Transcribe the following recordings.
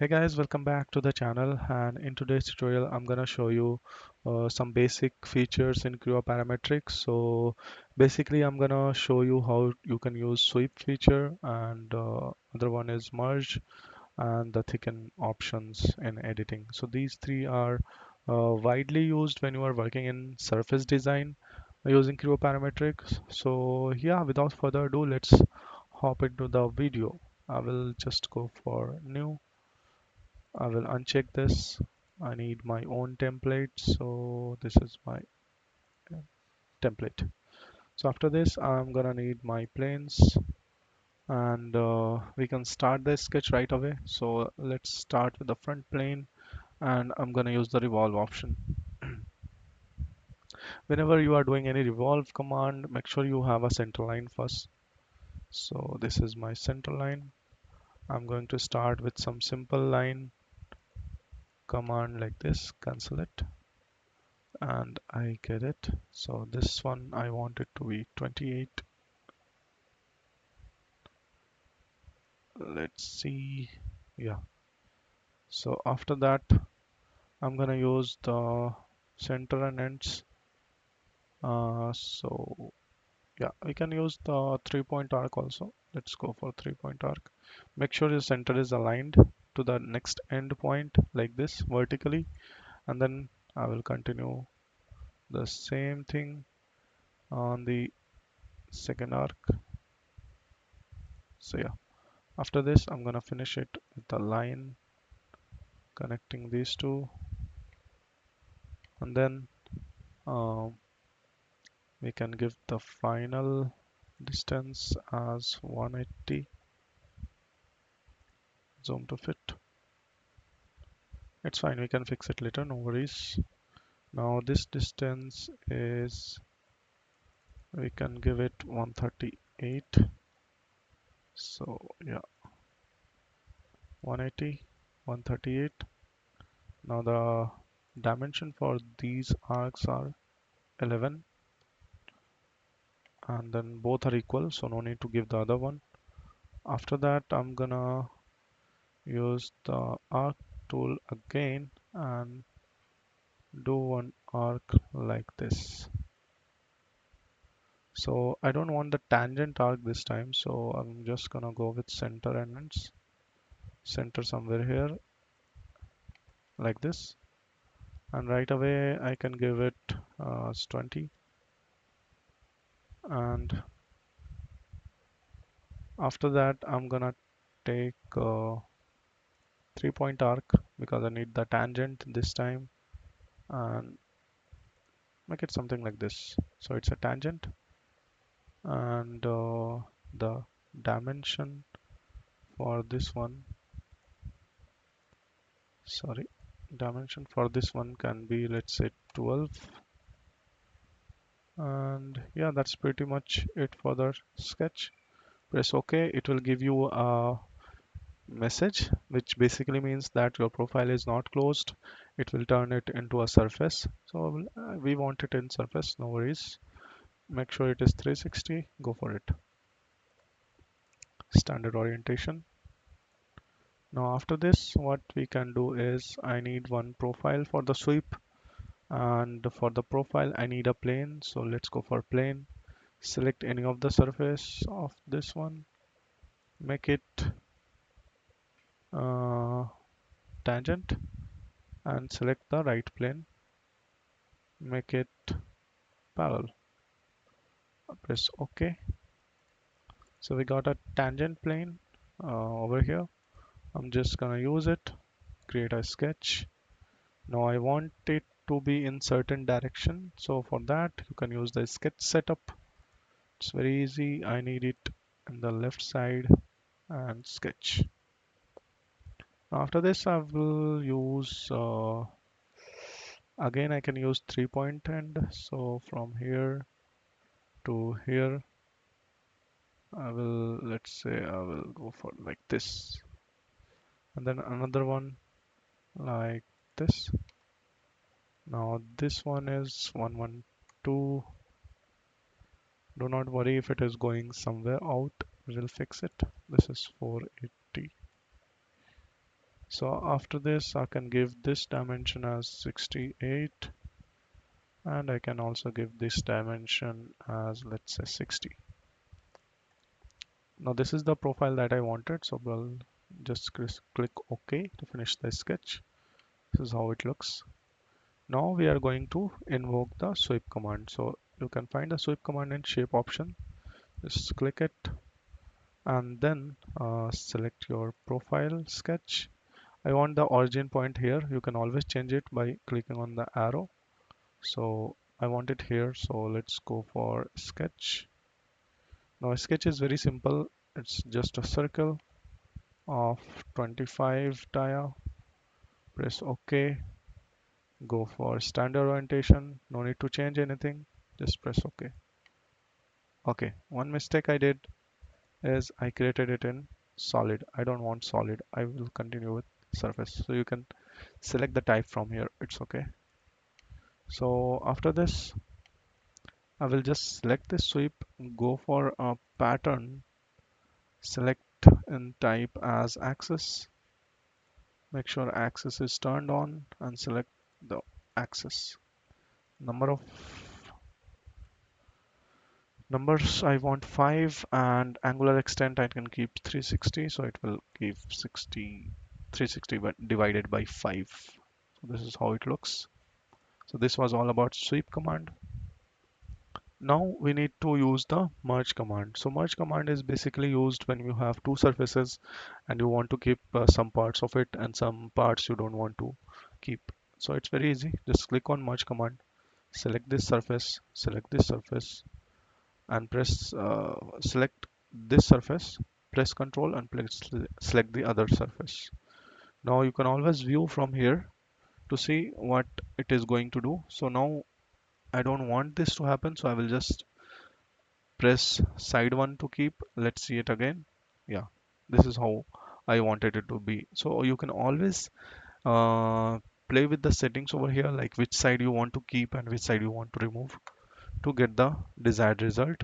Hey guys, welcome back to the channel, and in today's tutorial I'm gonna show you some basic features in Creo parametrics. So basically I'm gonna show you how you can use sweep feature, and other one is merge and the thicken options in editing. So these three are widely used when you are working in surface design using Creo parametrics. So yeah, without further ado, let's hop into the video. I will just go for new. I will uncheck this. I need my own template, so this is my template. So after this I'm gonna need my planes, and we can start the sketch right away. So let's start with the front plane, and I'm gonna use the revolve option. Whenever you are doing any revolve command, make sure you have a center line first. So this is my center line. I'm going to start with some simple line command like this, cancel it, and I get it. So this one I want it to be 28. Let's see. Yeah. So after that, I'm gonna use the center and ends. So yeah, we can use the 3-point arc also. Let's go for 3-point arc. Make sure your center is aligned to the next end point like this vertically, and then I will continue the same thing on the second arc. So yeah, after this I'm gonna finish it with the line connecting these two, and then um, we can give the final distance as 180. Zoom to fit. It's fine, we can fix it later, no worries. Now this distance is, we can give it 138. So yeah, 180, 138. Now the dimension for these arcs are 11, and then both are equal, so no need to give the other one. After that I'm gonna use the arc tool again and do one arc like this. So I don't want the tangent arc this time, so I'm just gonna go with center and ends. Center somewhere here like this, and right away I can give it as 20. And after that I'm gonna take 3-point arc because I need the tangent this time, and make it something like this. So it's a tangent, and the dimension for this one, sorry, dimension for this one can be, let's say, 12. And yeah, that's pretty much it for the sketch. Press OK. It will give you a message which basically means that your profile is not closed. It will turn it into a surface, so we want it in surface, no worries. Make sure it is 360. Go for it. Standard orientation. Now after this, what we can do is, I need one profile for the sweep, and for the profile I need a plane. So let's go for plane. Select any of the surface of this one, make it uh, tangent, and select the right plane, make it parallel. Press OK. So we got a tangent plane over here. I'm just gonna use it, create a sketch. Now I want it to be in certain direction, so for that you can use the sketch setup. It's very easy. I need it in the left side, and sketch. After this I will use again I can use 3-point end. So from here to here I will, let's say I will go for like this, and then another one like this. Now this one is 112. Do not worry if it is going somewhere out, we will fix it. This is 480. So after this, I can give this dimension as 68, and I can also give this dimension as, let's say, 60. Now this is the profile that I wanted, so we'll just click OK to finish the sketch. This is how it looks. Now we are going to invoke the sweep command. So you can find the sweep command in shape option. Just click it and then select your profile sketch. I want the origin point here. You can always change it by clicking on the arrow. So I want it here. So let's go for sketch. Now a sketch is very simple. It's just a circle of 25 dia. Press OK. Go for standard orientation. No need to change anything. Just press OK. Okay, one mistake I did is I created it in solid. I don't want solid. I will continue with surface. So you can select the type from here. It's okay. So after this, I will just select the sweep, go for a pattern, select and type as axis. Make sure axis is turned on and select the axis. Number of numbers I want 5, and angular extent I can keep 360, so it will give 360 but divided by 5. So this is how it looks. So this was all about sweep command. Now we need to use the merge command. So merge command is basically used when you have two surfaces and you want to keep some parts of it and some parts you don't want to keep. So it's very easy. Just click on merge command, select this surface, and select this surface, press Ctrl and select the other surface. Now you can always view from here to see what it is going to do. So now I don't want this to happen, so I will just press side one to keep. Let's see it again. Yeah, this is how I wanted it to be. So you can always uh, play with the settings over here, like which side you want to keep and which side you want to remove to get the desired result.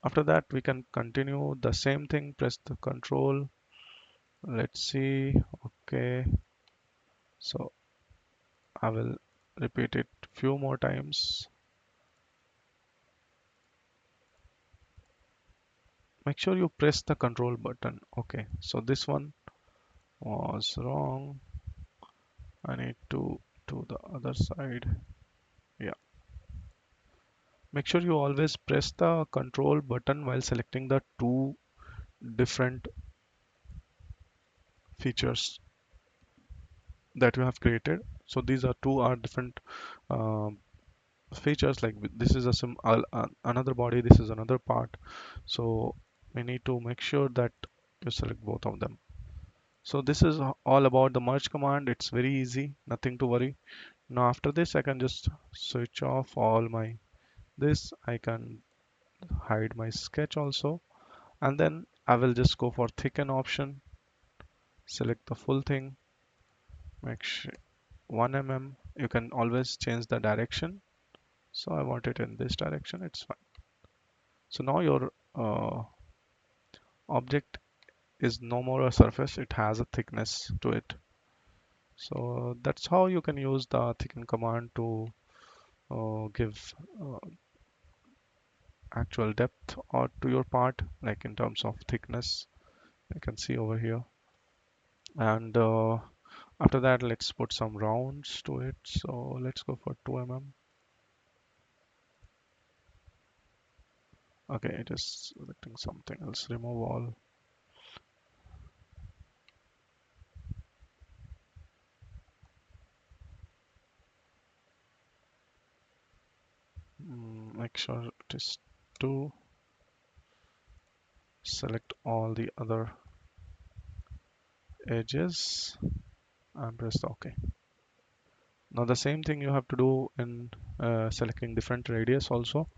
After that, we can continue the same thing, press the control. Let's see. Okay, so I will repeat it few more times. Make sure you press the control button. Okay, so this one was wrong. I need to the other side. Yeah, make sure you always press the control button while selecting the two different features that you have created. So these are two are different um, features, like this is a another body, this is another part, so we need to make sure that you select both of them. So this is all about the merge command. It's very easy, nothing to worry. Now after this I can just switch off all my this. I can hide my sketch also, and then I will just go for thicken option, select the full thing, make sure 1 mm. You can always change the direction, so I want it in this direction, it's fine. So now your object is no more a surface, it has a thickness to it. So that's how you can use the thicken command to give actual depth or to your part, like in terms of thickness. You can see over here. And after that, let's put some rounds to it. So let's go for 2 mm. Okay, it is selecting something else. Remove all. Make sure it is 2. Select all the other edges and press OK. Now the same thing you have to do in selecting different radius also,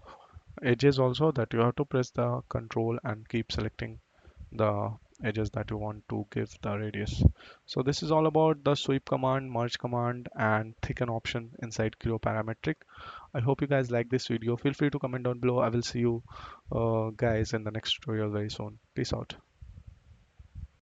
edges also, that you have to press the control and keep selecting the edges that you want to give the radius. So this is all about the sweep command, merge command, and thicken option inside Creo parametric. I hope you guys like this video. Feel free to comment down below. I will see you guys in the next tutorial very soon. Peace out.